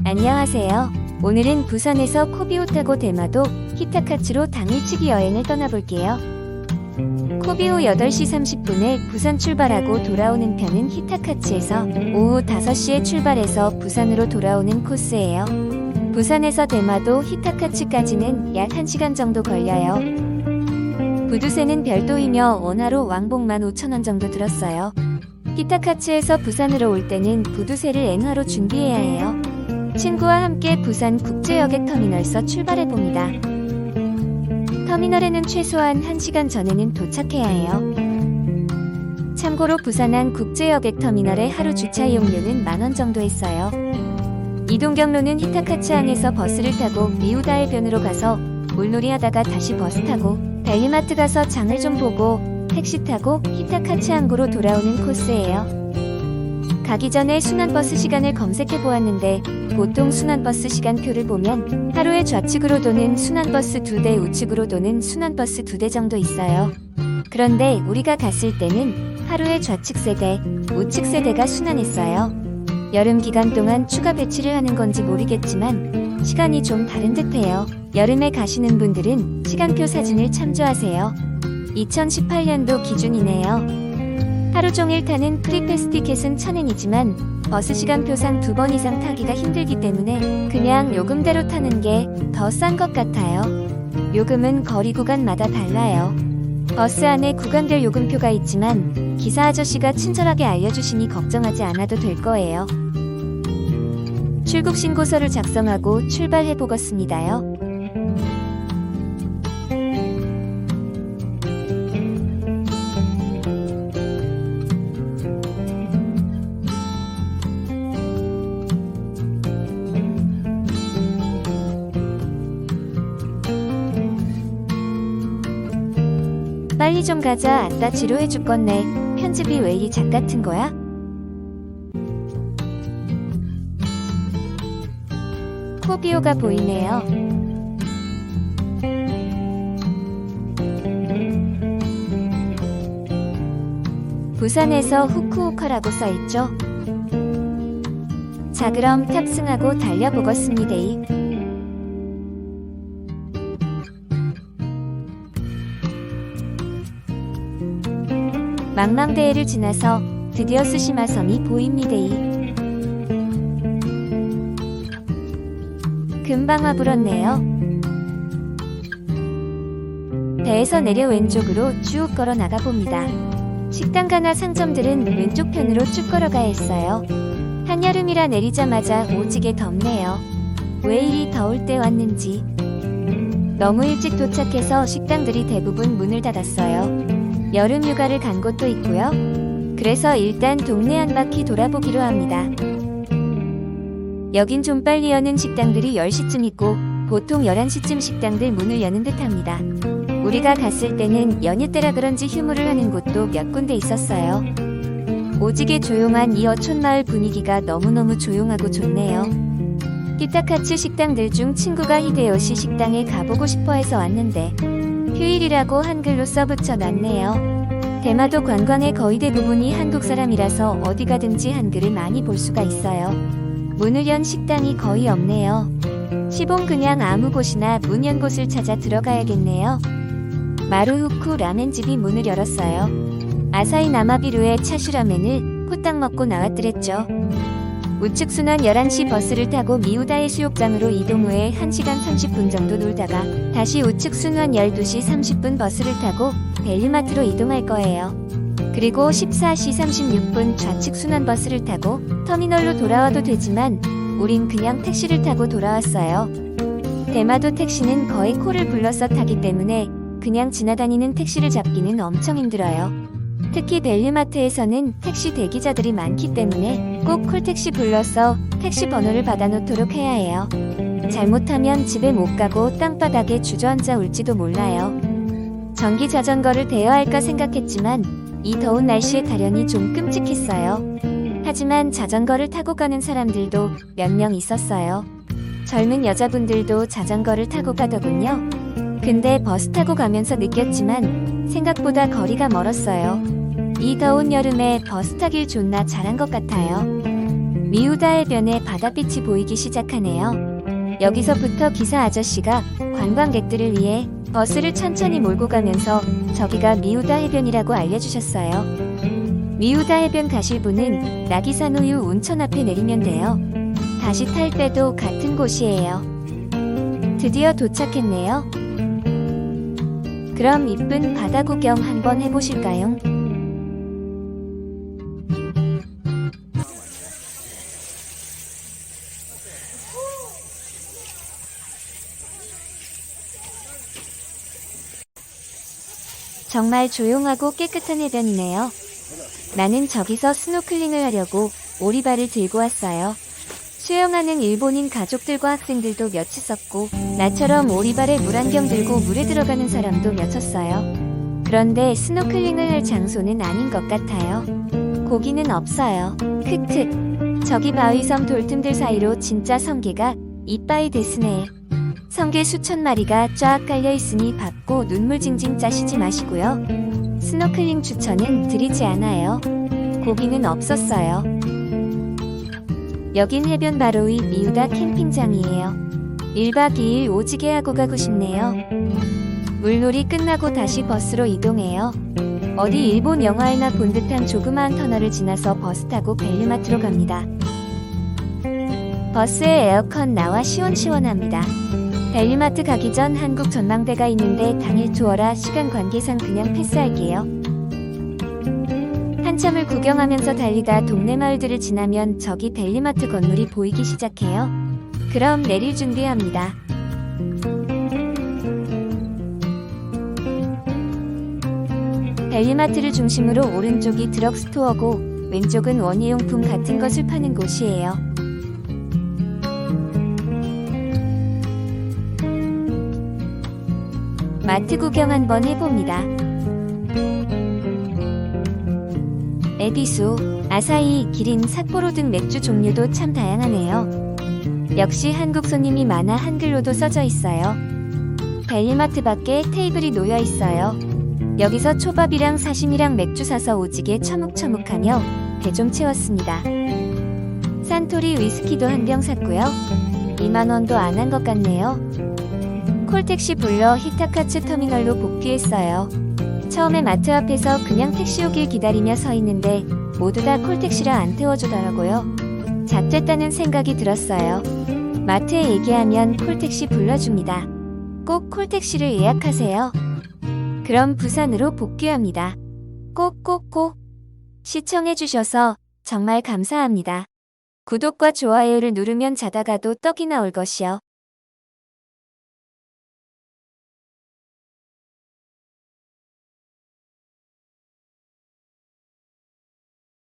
안녕하세요. 오늘은 부산에서 코비오 타고 대마도 히타카츠로 당일치기 여행을 떠나볼게요. 코비오 8시 30분에 부산 출발하고 돌아오는 편은 히타카츠에서 오후 5시에 출발해서 부산으로 돌아오는 코스예요. 부산에서 대마도 히타카츠까지는 약 1시간 정도 걸려요. 부두세는 별도이며 원화로 왕복 15,000원 정도 들었어요. 히타카츠에서 부산으로 올 때는 부두세를 엔화로 준비해야 해요. 친구와 함께 부산 국제여객터미널서 출발해봅니다. 터미널에는 최소한 1시간 전에는 도착해야 해요. 참고로 부산항 국제여객터미널의 하루 주차 이용료는 10,000원 정도 했어요. 이동 경로는 히타카츠항에서 버스를 타고 미우다해변으로 가서 물놀이 하다가 다시 버스 타고 벨리마트 가서 장을 좀 보고 택시 타고 히타카츠 항구로 돌아오는 코스예요. 가기 전에 순환버스 시간을 검색해 보았는데 보통 순환버스 시간표를 보면 하루에 좌측으로 도는 순환버스 2대, 우측으로 도는 순환버스 2대 정도 있어요. 그런데 우리가 갔을 때는 하루에 좌측 3대, 우측 3대가 순환했어요. 여름 기간 동안 추가 배치를 하는 건지 모르겠지만 시간이 좀 다른 듯해요. 여름에 가시는 분들은 시간표 사진을 참조하세요. 2018년도 기준이네요. 하루 종일 타는 프리패스 티켓은 1,000엔이지만 버스 시간표상 2번 이상 타기가 힘들기 때문에 그냥 요금대로 타는 게 더 싼 것 같아요. 요금은 거리 구간마다 달라요. 버스 안에 구간별 요금표가 있지만 기사 아저씨가 친절하게 알려주시니 걱정하지 않아도 될 거예요. 출국 신고서를 작성하고 출발해 보겠습니다요. 빨리 좀 가자. 아따 지루해 죽겠네. 편집이 왜 이리 작 같은 거야? 코비오가 보이네요. 부산에서 후쿠오카라고 써있죠? 자, 그럼 탑승하고 달려보겠습니다. 망망대해를 지나서 드디어 스시마 섬이 보입니다. 금방 와불었네요. 배에서 내려 왼쪽으로 쭉 걸어 나가봅니다. 식당가나 상점들은 왼쪽 편으로 쭉 걸어가야 했어요. 한여름이라 내리자마자 오지게 덥네요. 왜 이리 더울 때 왔는지. 너무 일찍 도착해서 식당들이 대부분 문을 닫았어요. 여름 휴가를 간 곳도 있고요. 그래서 일단 동네 한 바퀴 돌아보기로 합니다. 여긴 좀 빨리 여는 식당들이 10시쯤 있고 보통 11시쯤 식당들 문을 여는 듯 합니다. 우리가 갔을 때는 연휴 때라 그런지 휴무를 하는 곳도 몇 군데 있었어요. 오지게 조용한 이 어촌마을 분위기가 너무너무 조용하고 좋네요. 히타카츠 식당들 중 친구가 히데요시 식당에 가보고 싶어 해서 왔는데 휴일이라고 한글로 써붙여 놨네요. 대마도 관광의 거의 대부분이 한국 사람이라서 어디 가든지 한글을 많이 볼 수가 있어요. 문을 연 식당이 거의 없네요. 시봉 그냥 아무 곳이나 문 연 곳을 찾아 들어가야겠네요. 마루후쿠 라멘집이 문을 열었어요. 아사히 나마비루의 차슈라멘을 후딱 먹고 나왔더랬죠. 우측 순환 11시 버스를 타고 미우다해 수욕장으로 이동 후에 1시간 30분 정도 놀다가 다시 우측 순환 12시 30분 버스를 타고 벨리마트로 이동할 거예요. 그리고 14시 36분 좌측 순환 버스를 타고 터미널로 돌아와도 되지만 우린 그냥 택시를 타고 돌아왔어요. 대마도 택시는 거의 코를 불러서 타기 때문에 그냥 지나다니는 택시를 잡기는 엄청 힘들어요. 특히 벨리마트에서는 택시 대기자들이 많기 때문에 꼭 콜택시 불러서 택시 번호를 받아놓도록 해야 해요. 잘못하면 집에 못 가고 땅바닥에 주저앉아 울지도 몰라요. 전기 자전거를 대여할까 생각했지만 이 더운 날씨에 타려니 좀 끔찍했어요. 하지만 자전거를 타고 가는 사람들도 몇 명 있었어요. 젊은 여자분들도 자전거를 타고 가더군요. 근데 버스 타고 가면서 느꼈지만 생각보다 거리가 멀었어요. 이 더운 여름에 버스 타길 존나 잘한 것 같아요. 미우다 해변에 바닷빛이 보이기 시작하네요. 여기서부터 기사 아저씨가 관광객들을 위해 버스를 천천히 몰고 가면서 저기가 미우다 해변이라고 알려주셨어요. 미우다 해변 가실 분은 나기사노유 온천 앞에 내리면 돼요. 다시 탈 때도 같은 곳이에요. 드디어 도착했네요. 그럼 이쁜 바다 구경 한번 해보실까요? 정말 조용하고 깨끗한 해변이네요. 나는 저기서 스노클링을 하려고 오리발을 들고 왔어요. 수영하는 일본인 가족들과 학생들도 몇 있었고 나처럼 오리발에 물안경 들고 물에 들어가는 사람도 몇 었어요. 그런데 스노클링을 할 장소는 아닌 것 같아요. 고기는 없어요. 크크. 저기 바위섬 돌틈들 사이로 진짜 성게가 이빠이 데스네. 성게 수천 마리가 쫙 깔려 있으니 밥고 눈물 징징 짜시지 마시고요. 스노클링 추천은 드리지 않아요. 고기는 없었어요. 여긴 해변 바로 위 미우다 캠핑장이에요. 1박 2일 오지게 하고 가고 싶네요. 물놀이 끝나고 다시 버스로 이동해요. 어디 일본 영화에나 본 듯한 조그마한 터널을 지나서 버스 타고 벨류마트로 갑니다. 버스에 에어컨 나와 시원시원합니다. 벨류마트 가기 전 한국 전망대가 있는데 당일 투어라 시간 관계상 그냥 패스할게요. 한참을 구경하면서 달리다 동네 마을들을 지나면 저기 벨류마트 건물이 보이기 시작해요. 그럼 내릴 준비합니다. 벨류마트를 중심으로 오른쪽이 드럭스토어고 왼쪽은 원예용품 같은 것을 파는 곳이에요. 마트 구경 한번 해봅니다. 에비수, 아사히, 기린, 삿포로 등 맥주 종류도 참 다양하네요. 역시 한국 손님이 많아 한글로도 써져 있어요. 벨류마트 밖에 테이블이 놓여 있어요. 여기서 초밥이랑 사심이랑 맥주 사서 오지게 처묵처묵하며 배 좀 채웠습니다. 산토리 위스키도 한 병 샀고요. 2만원도 안 한 것 같네요. 콜택시 불러 히타카츠 터미널로 복귀했어요. 처음에 마트 앞에서 그냥 택시 오길 기다리며 서 있는데 모두 다 콜택시라 안 태워주더라고요. 잣됐다는 생각이 들었어요. 마트에 얘기하면 콜택시 불러줍니다. 꼭 콜택시를 예약하세요. 그럼 부산으로 복귀합니다. 꼭꼭꼭. 시청해주셔서 정말 감사합니다. 구독과 좋아요를 누르면 자다가도 떡이 나올 것이요.